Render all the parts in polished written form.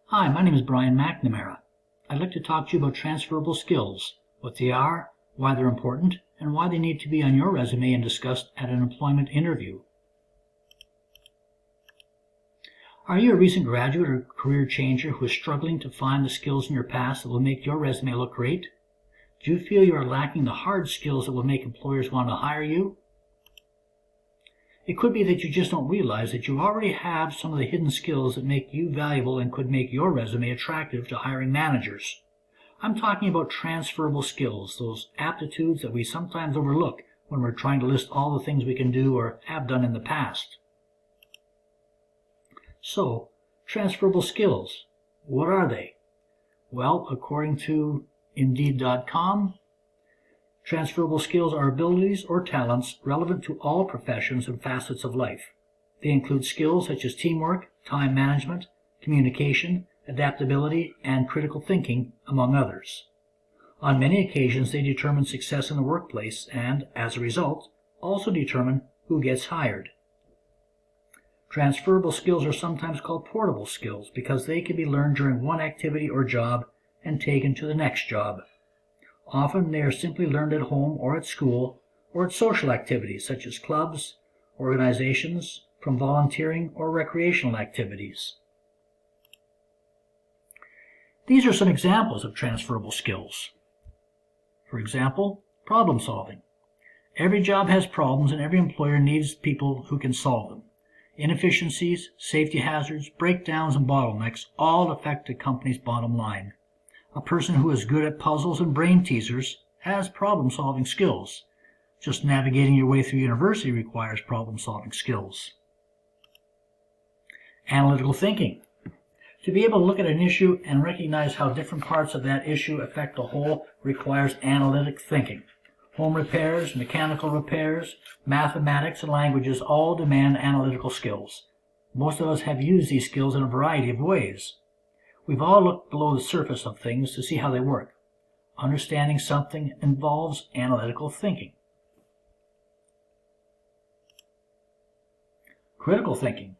Hi, my name is Brian McNamara. I'd like to talk to you about transferable skills, what they are, why they're important, and why they need to be on your resume and discussed at an employment interview. Are you a recent graduate or career changer who is struggling to find the skills in your past that will make your resume look great? Do you feel you are lacking the hard skills that will make employers want to hire you? It could be that you just don't realize that you already have some of the hidden skills that make you valuable and could make your resume attractive to hiring managers. I'm talking about transferable skills, those aptitudes that we sometimes overlook when we're trying to list all the things we can do or have done in the past. So, transferable skills, what are they? Well, according to Indeed.com, transferable skills are abilities or talents relevant to all professions and facets of life. They include skills such as teamwork, time management, communication, adaptability, and critical thinking, among others. On many occasions, they determine success in the workplace and, as a result, also determine who gets hired. Transferable skills are sometimes called portable skills because they can be learned during one activity or job and taken to the next job. Often they are simply learned at home or at school or at social activities such as clubs, organizations, from volunteering or recreational activities. These are some examples of transferable skills. For example, problem solving. Every job has problems and every employer needs people who can solve them. Inefficiencies, safety hazards, breakdowns, and bottlenecks all affect a company's bottom line. A person who is good at puzzles and brain teasers has problem-solving skills. Just navigating your way through university requires problem-solving skills. Analytical thinking. To be able to look at an issue and recognize how different parts of that issue affect the whole requires analytic thinking. Home repairs, mechanical repairs, mathematics, and languages all demand analytical skills. Most of us have used these skills in a variety of ways. We've all looked below the surface of things to see how they work. Understanding something involves analytical thinking. Critical thinking.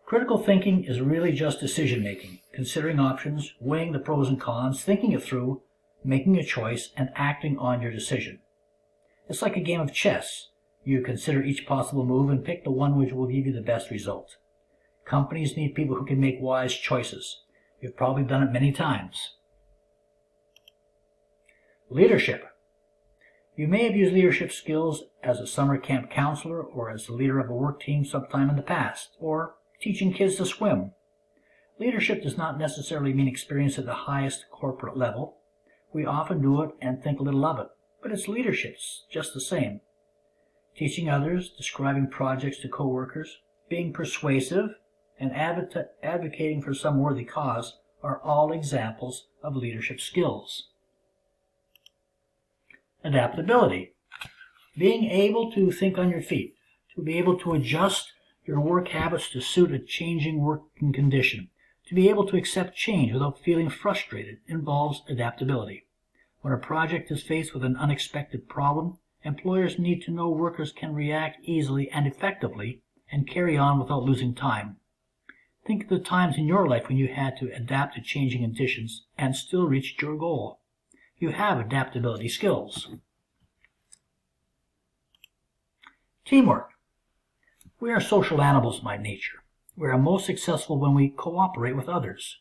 Critical thinking is really just decision-making, considering options, weighing the pros and cons, thinking it through, making a choice, and acting on your decision. It's like a game of chess. You consider each possible move and pick the one which will give you the best result. Companies need people who can make wise choices. You've probably done it many times. Leadership. You may have used leadership skills as a summer camp counselor or as the leader of a work team sometime in the past, or teaching kids to swim. Leadership does not necessarily mean experience at the highest corporate level. We often do it and think little of it, but it's leadership just the same. Teaching others, describing projects to coworkers, being persuasive, and advocating for some worthy cause are all examples of leadership skills. Adaptability. Being able to think on your feet, to be able to adjust your work habits to suit a changing working condition, to be able to accept change without feeling frustrated involves adaptability. When a project is faced with an unexpected problem, employers need to know workers can react easily and effectively and carry on without losing time. Think of the times in your life when you had to adapt to changing conditions and still reached your goal. You have adaptability skills. Teamwork. We are social animals by nature. We are most successful when we cooperate with others.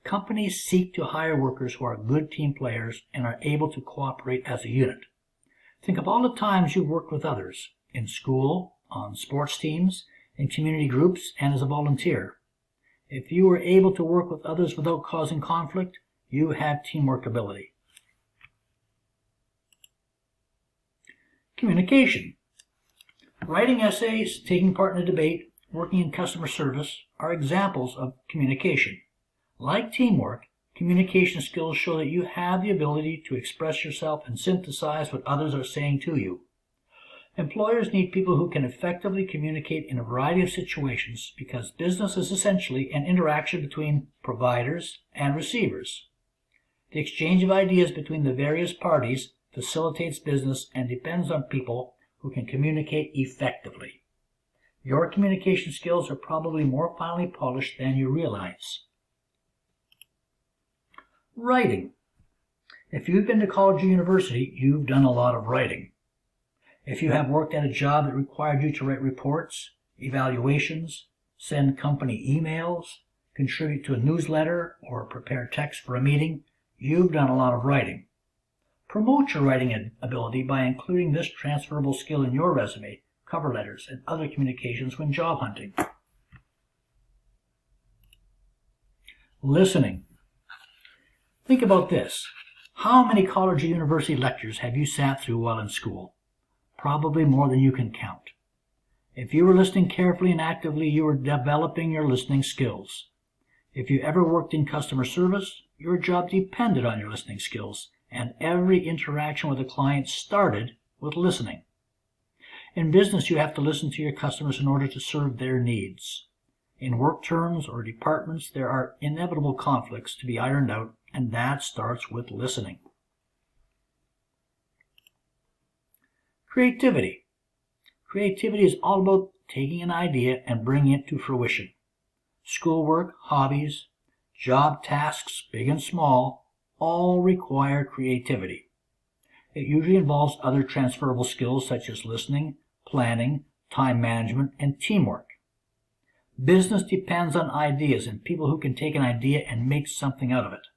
Companies seek to hire workers who are good team players and are able to cooperate as a unit. Think of all the times you've worked with others, in school, on sports teams, in community groups, and as a volunteer. If you are able to work with others without causing conflict, you have teamwork ability. Communication. Writing essays, taking part in a debate, working in customer service are examples of communication. Like teamwork, communication skills show that you have the ability to express yourself and synthesize what others are saying to you. Employers need people who can effectively communicate in a variety of situations because business is essentially an interaction between providers and receivers. The exchange of ideas between the various parties facilitates business and depends on people who can communicate effectively. Your communication skills are probably more finely polished than you realize. Writing. If you've been to college or university, you've done a lot of writing. If you have worked at a job that required you to write reports, evaluations, send company emails, contribute to a newsletter, or prepare text for a meeting, you've done a lot of writing. Promote your writing ability by including this transferable skill in your resume, cover letters, and other communications when job hunting. Listening. Think about this. How many college or university lectures have you sat through while in school? Probably more than you can count. If you were listening carefully and actively, you were developing your listening skills. If you ever worked in customer service, your job depended on your listening skills, and every interaction with a client started with listening. In business, you have to listen to your customers in order to serve their needs. In work terms or departments, there are inevitable conflicts to be ironed out, and that starts with listening. Creativity. Creativity is all about taking an idea and bringing it to fruition. Schoolwork, hobbies, job tasks, big and small, all require creativity. It usually involves other transferable skills such as listening, planning, time management, and teamwork. Business depends on ideas and people who can take an idea and make something out of it.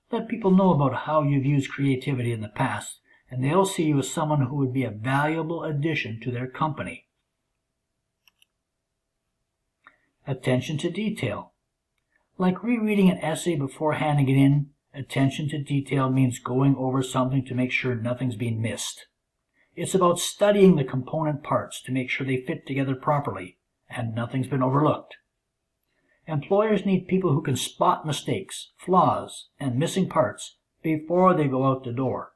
Let people know about how you've used creativity in the past, and they'll see you as someone who would be a valuable addition to their company. Attention to detail. Like rereading an essay before handing it in, attention to detail means going over something to make sure nothing's been missed. It's about studying the component parts to make sure they fit together properly and nothing's been overlooked. Employers need people who can spot mistakes, flaws, and missing parts before they go out the door.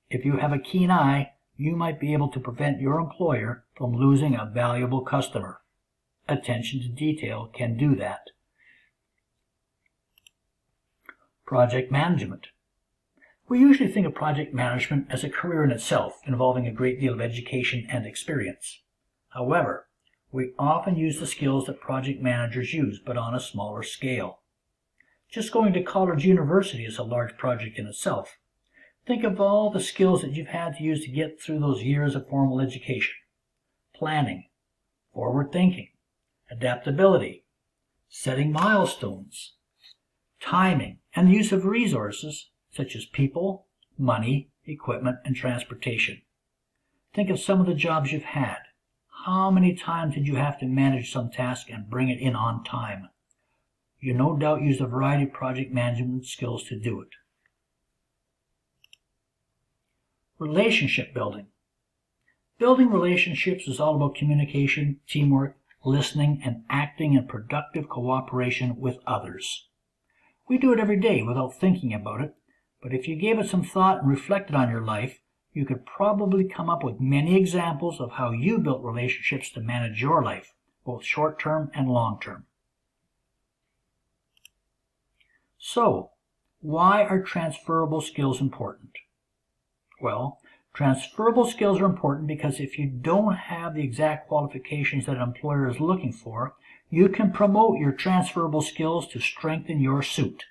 If you have a keen eye, you might be able to prevent your employer from losing a valuable customer. Attention to detail can do that. Project management. We usually think of project management as a career in itself, involving a great deal of education and experience. However, we often use the skills that project managers use, but on a smaller scale. Just going to college or university is a large project in itself. Think of all the skills that you've had to use to get through those years of formal education. Planning, forward thinking, adaptability, setting milestones, timing, and the use of resources such as people, money, equipment, and transportation. Think of some of the jobs you've had. How many times did you have to manage some task and bring it in on time? You no doubt used a variety of project management skills to do it. Relationship building. Building relationships is all about communication, teamwork, listening, and acting in productive cooperation with others. We do it every day without thinking about it, but if you gave it some thought and reflected on your life, you could probably come up with many examples of how you built relationships to manage your life, both short-term and long-term. So, why are transferable skills important? Well, transferable skills are important because if you don't have the exact qualifications that an employer is looking for, you can promote your transferable skills to strengthen your suit.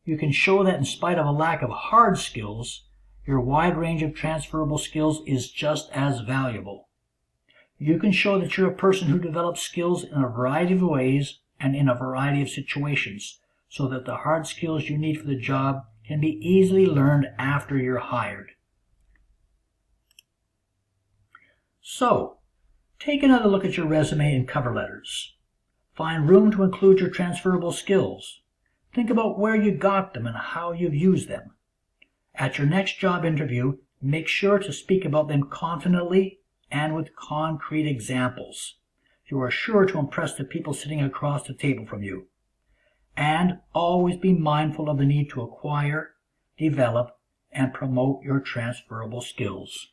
You can show that in spite of a lack of hard skills, your wide range of transferable skills is just as valuable. You can show that you're a person who develops skills in a variety of ways and in a variety of situations, so that the hard skills you need for the job can be easily learned after you're hired. So, take another look at your resume and cover letters. Find room to include your transferable skills. Think about where you got them and how you've used them. At your next job interview, make sure to speak about them confidently and with concrete examples. You are sure to impress the people sitting across the table from you. And always be mindful of the need to acquire, develop, and promote your transferable skills.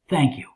Thank you.